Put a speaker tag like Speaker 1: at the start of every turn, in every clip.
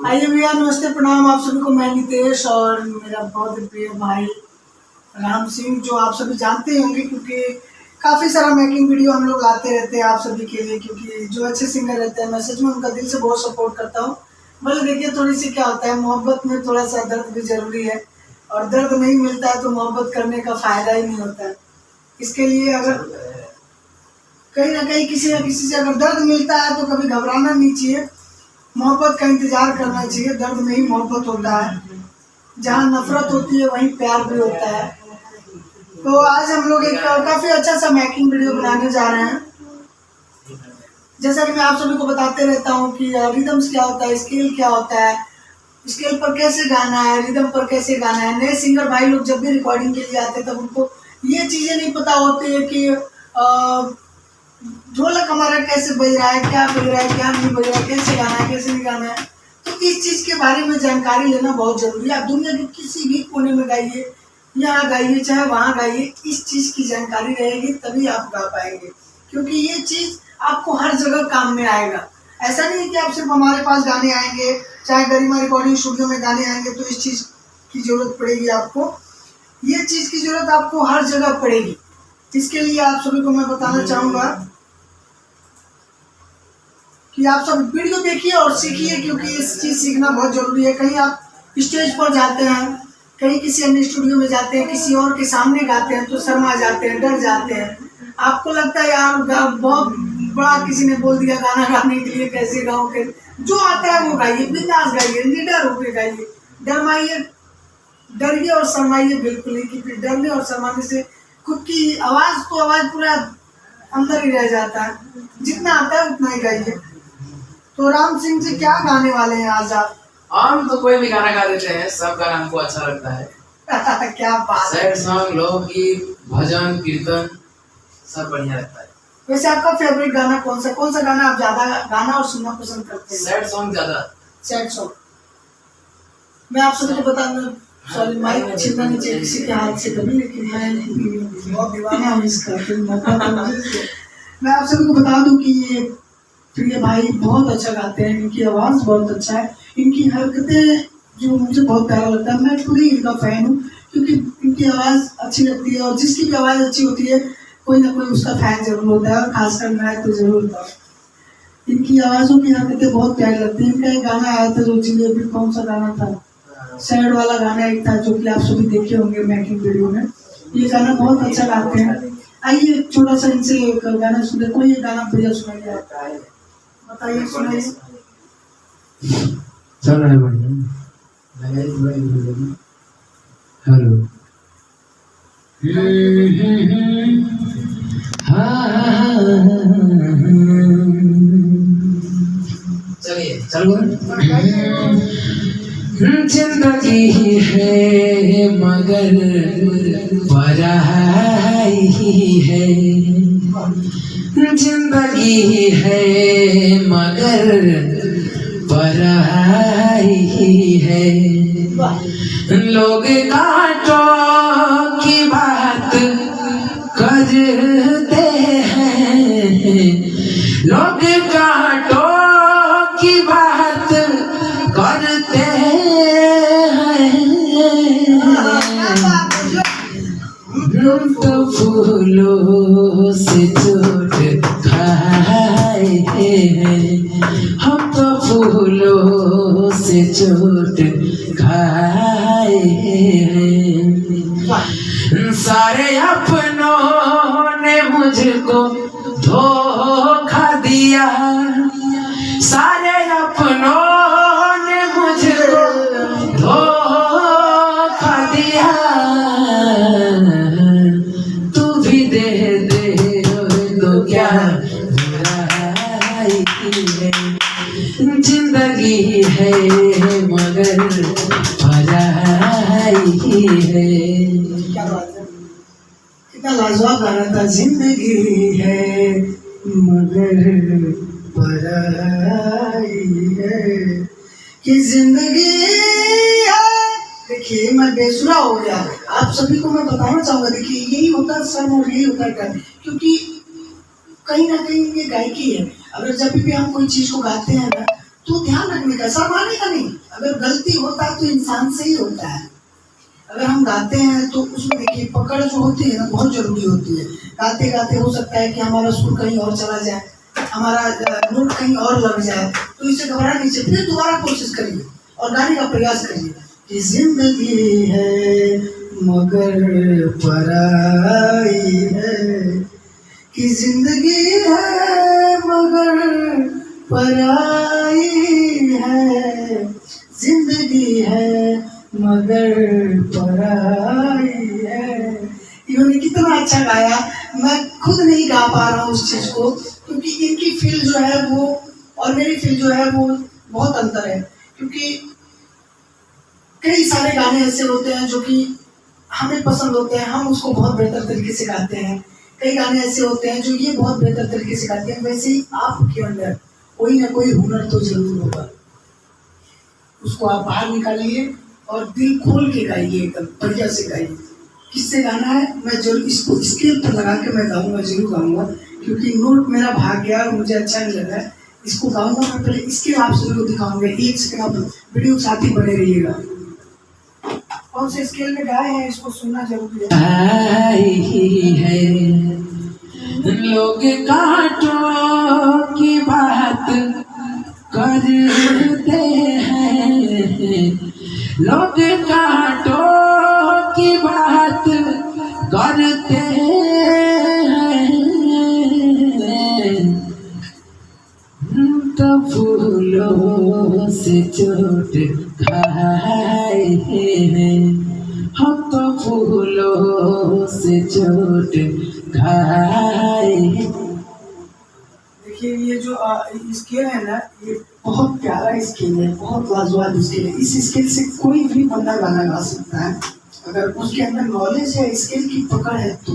Speaker 1: आइए भैया, नमस्ते, प्रणाम आप सभी को। मैं नितेश और मेरा बहुत ही प्रिय भाई राम सिंह, जो आप सभी जानते ही होंगे क्योंकि काफ़ी सारा मेकिंग वीडियो हम लोग लाते रहते हैं आप सभी के लिए, क्योंकि जो अच्छे सिंगर रहते हैं मैं सच में उनका दिल से बहुत सपोर्ट करता हूँ। भले देखिए थोड़ी सी क्या होता है, मोहब्बत में थोड़ा सा दर्द भी ज़रूरी है, और दर्द नहीं मिलता है तो मोहब्बत करने का फ़ायदा ही नहीं होता है। इसके लिए अगर कहीं ना कहीं किसी न किसी से अगर दर्द मिलता है तो कभी घबराना नहीं चाहिए, मोहब्बत का इंतज़ार करना चाहिए। दर्द में ही मोहब्बत होता है, जहाँ नफरत होती है वहीं प्यार भी होता है। तो आज हम लोग एक काफ़ी अच्छा सा मेकिंग वीडियो बनाने जा रहे हैं। जैसा कि मैं आप सभी को बताते रहता हूँ कि रिदम्स क्या होता है, स्केल क्या होता है, स्केल पर कैसे गाना है, रिदम पर कैसे गाना है। नए सिंगर भाई लोग जब भी रिकॉर्डिंग के लिए आते हैं तब उनको ये चीज़ें नहीं पता होती है कि ढोलक हमारा कैसे बज रहा है, क्या बज रहा है, क्या नहीं बज रहा है, कैसे गाना है, कैसे नहीं गाना है। तो इस चीज़ के बारे में जानकारी लेना बहुत ज़रूरी है। आप दुनिया के किसी भी कोने में गाइए, यहाँ गाइए चाहे वहाँ गाइए, इस चीज़ की जानकारी रहेगी तभी आप गा पाएंगे, क्योंकि ये चीज़ आपको हर जगह काम में आएगा। ऐसा नहीं है कि आप सिर्फ हमारे पास गाने आएंगे, चाहे गरिमा रिकॉर्डिंग स्टूडियो में गाने आएंगे तो इस चीज़ की ज़रूरत पड़ेगी आपको। ये चीज़ की ज़रूरत आपको हर जगह पड़ेगी। इसके लिए आप सभी को मैं बताना चाहूँगा कि आप सब वीडियो देखिए और सीखिए, क्योंकि इस चीज़ सीखना बहुत ज़रूरी है। कहीं आप स्टेज पर जाते हैं, कहीं किसी अन्य स्टूडियो में जाते हैं, किसी और के सामने गाते हैं तो शर्मा जाते हैं, डर जाते हैं। आपको लगता है यार बहुत बड़ा किसी ने बोल दिया गाना गाने के लिए, कैसे गाऊँ, के जो आता है वो गाइए, बिंदास गाइए, निडर होकर गाइए। डरमाइए, डरिए और शर्माइए बिल्कुल नहीं, क्योंकि डरने और शर्माने से खुद की आवाज़ तो आवाज़ पूरा अंदर ही रह जाता है। जितना आता है उतना ही गाइए। तो राम सिंह जी क्या गाने वाले हैं आज आप?
Speaker 2: हम तो कोई भी गाना गा देते हैं, सब गाना हमको अच्छा लगता है।
Speaker 1: क्या बात है।
Speaker 2: सैड सॉन्ग, लोकगीत, भजन, कीर्तन सब बढ़िया लगता है।
Speaker 1: वैसे आपका फेवरेट गाना कौन सा गाना आप ज्यादा गाना और सुनना पसंद करते हैं?
Speaker 2: सैड सॉन्ग ज्यादा।
Speaker 1: Sad song. मैं आप सभी को बताना, सॉरी माइक छीनना नहीं चाहिए किसी के हाथ से कभी, लेकिन मैं बहुत दीवाना हूँ इसका, तो मैं आप सभी को बता दूं कि ये प्रिय भाई बहुत अच्छा गाते हैं, इनकी आवाज़ बहुत अच्छा है, इनकी हरकतें जो मुझे बहुत प्यारा लगता है। मैं खुद ही इनका फ़ैन हूँ, क्योंकि इनकी आवाज़ अच्छी लगती है, और जिसकी भी आवाज़ अच्छी होती है कोई ना कोई उसका फ़ैन जरूर होता है, और खासकर मैं तो जरूर होता हूँ। इनकी आवाज़ों की हरकतें बहुत प्यारी लगती हैं। इनका एक गाना आया था जो जिलेबी, कौन सा गाना था, सैड वाला गाना एक था जो कि आप सभी देखे होंगे मेकिंग वीडियो में। ये गाना बहुत अच्छा गाते हैं। आइए एक छोटा सा इनसे एक गाना सुनते, कोई एक गाना भैया सुनाइए, बताइए, सुनाइए।
Speaker 3: चल रहा है बढ़िया। हेलो।
Speaker 2: चलिए चलो।
Speaker 3: जिंदगी है मगर पराई है, जिंदगी है मगर पराई है। लोग कांटों की बात करते हैं, लोग कांटों की बात करते हैं, तो फूलों से चोट खाए हैं, हम तो फूलों से चोट खाए हैं। सारे अपनों ने मुझको धोखा दिया, सारे अपनों ने मुझको धोखा दिया, तू भी दे दे तो क्या बुराई है। जिंदगी है मगर पराई है।
Speaker 1: क्या बात है, कितना लाजवाब गाना था। जिंदगी है मगर पराई है कि जिंदगी है। देखिए मैं बेसुरा हो गया। आप सभी को मैं बताना चाहूँगा, देखिए यही होता है शर्म और यही होता है, क्योंकि कहीं ना कहीं ये गायकी है। अगर जब भी हम कोई चीज़ को गाते हैं ना तो ध्यान रखने का, ऐसा मानेगा नहीं। अगर गलती होता है तो इंसान से ही होता है। अगर हम गाते हैं तो उसमें देखिए पकड़ जो होती है ना बहुत जरूरी होती है। गाते गाते हो सकता है कि हमारा सुर कहीं और चला जाए, हमारा नोट कहीं और लग जाए, तो इसे घबराना नहीं चाहिए। फिर दोबारा कोशिश करिए और गाने का प्रयास करिए कि जिंदगी है मगर पराई है, कि जिंदगी है मगर पराई है, जिंदगी है मगर पराई है। इन्होंने कितना अच्छा गाया, मैं खुद नहीं गा पा रहा हूँ उस चीज को, क्योंकि इनकी फील जो है वो और मेरी फील जो है वो बहुत अंतर है। क्योंकि कई सारे गाने ऐसे होते हैं जो कि हमें पसंद होते हैं, हम उसको बहुत बेहतर तरीके से गाते हैं। कई गाने ऐसे होते हैं जो ये बहुत बेहतर तरीके से गाते हैं। वैसे ही आपके अंदर कोई ना कोई हुनर तो जरूर होगा, उसको आप बाहर निकालिए और दिल खोल के गाइए, एकदम बढ़िया से गाइए। किससे गाना है मैं जरूर इसको स्केल पर लगा के मैं गाऊंगा, जरूर गाऊंगा, क्योंकि नोट मेरा भाग गया और मुझे अच्छा नहीं लग रहा है। इसको गाऊंगा मैं, पहले स्केल आप सभी को दिखाऊंगा। एक सेकंड आप वीडियो के साथ ही बने रहिएगा। कौन से स्केल में गाए हैं इसको सुनना जरूरी है।
Speaker 3: आई है लोग कांटों की बात करते हैं, लोग कांटों की बात करते हैं, तो फूलों से चोट खाए हैं, हम तो फूलों से चोट खाए हैं।
Speaker 1: देखिए ये जो स्केल है ना, ये बहुत प्यारा स्केल है, बहुत लाजवाब स्केल है। इस स्केल से कोई भी बंदा गाना गा सकता है अगर उसके अंदर नॉलेज है, स्केल की पकड़ है तो।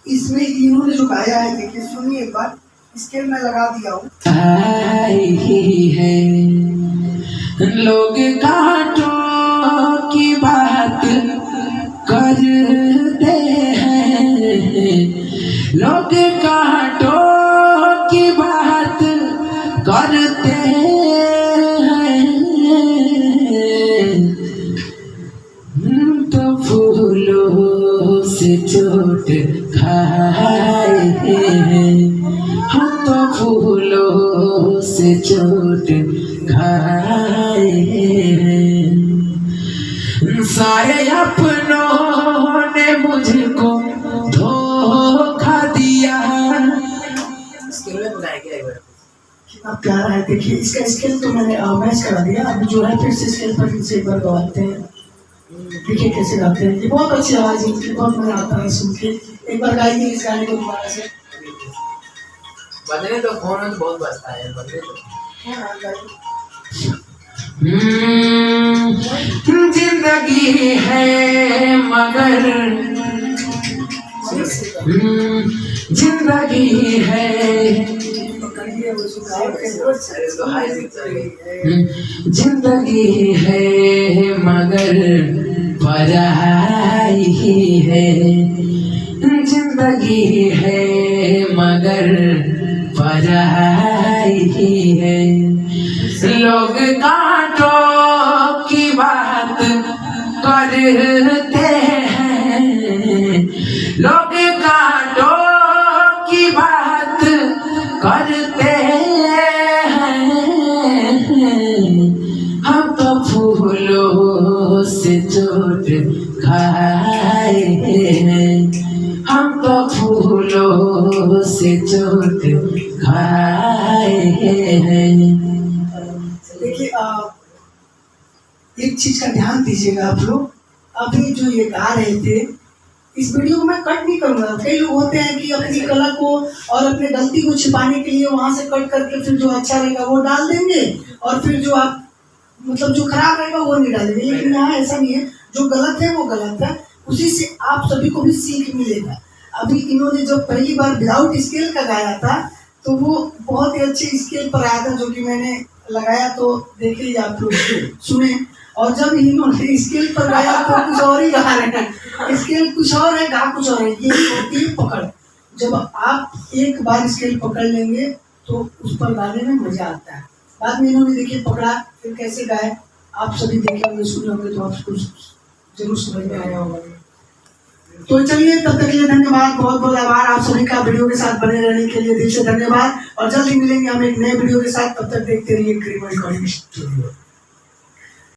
Speaker 1: इसमें इन्होंने जो गाया है, देखिए सुनिए एक बार, स्केल में लगा दिया हूँ।
Speaker 3: आई है लोग कांटों की बात करते हैं, लोग कांटों की बात करते हैं, तो फूलों से चोट खाए हैं, हम तो फूलों से चोट खाए हैं। सारे अपनों ने मुझको धोखा दिया।
Speaker 2: स्केल में बनाया गया है एक बार।
Speaker 1: कितना प्यारा है, देखिए इसका स्केल तो मैंने मैच करा दिया। अब जो है फिर से स्केल पर फिर से एक बार गवाते हैं, देखिए कैसे गाते हैं। ये बहुत अच्छी आवाज है इनकी, बहुत मजा आता है सुन के। एक बार गाइए इस गाने को दोबारा से।
Speaker 2: बजने तो फोन में तो बहुत बजता है, बजने तो
Speaker 1: हाँ गाइए।
Speaker 3: जिंदगी है मगर जिंदगी है,
Speaker 2: इसको हाई चाहिए।
Speaker 3: जिंदगी है मगर पराई है, जिंदगी है मगर पराई है, लोग कांटों की बात करते हैं, लोग कांटों की बात करते हैं, हम तो फूलों से चोट खाए हैं, हम तो फूलों से चोट खाए हैं।
Speaker 1: देखिए एक चीज का ध्यान दीजिएगा आप लोग। अभी जो ये गा रहे थे, इस वीडियो को मैं कट नहीं करूंगा। कई लोग होते हैं कि अपनी कला को और अपनी गलती को छिपाने के लिए वहां से कट करके फिर जो अच्छा रहेगा वो डाल देंगे, और फिर जो आप मतलब जो खराब रहेगा वो नहीं डालेंगे। लेकिन यहाँ ऐसा नहीं है, जो गलत है वो गलत है, उसी से आप सभी को भी सीख मिलेगा। अभी इन्होंने जब पहली बार विदाउट स्केल का गाया था तो वो बहुत ही अच्छी स्केल पर आया था, जो कि मैंने लगाया तो देखिए आप लोग सुने। और जब इन्होंने स्केल पर गाया तो कुछ और ही गा रहे हैं, स्केल कुछ और है, गा कुछ और है। ये होती है पकड़। जब आप एक बार स्केल पकड़ लेंगे तो उस पर गाने में मजा आता है। बाद में इन्होंने देखिए पकड़ा, फिर कैसे गाए, आप सभी देखे होंगे, सुने होंगे, तो आपको जरूर समझ में आया होगा। तो चलिए, तब तक के लिए धन्यवाद, बहुत बहुत आभार आप सभी का वीडियो के साथ बने रहने के लिए, दिल से धन्यवाद। और जल्दी मिलेंगे हम एक नए वीडियो के साथ, तब तक देखते रहिए क्रीम रिकॉर्डिंग स्टूडियो।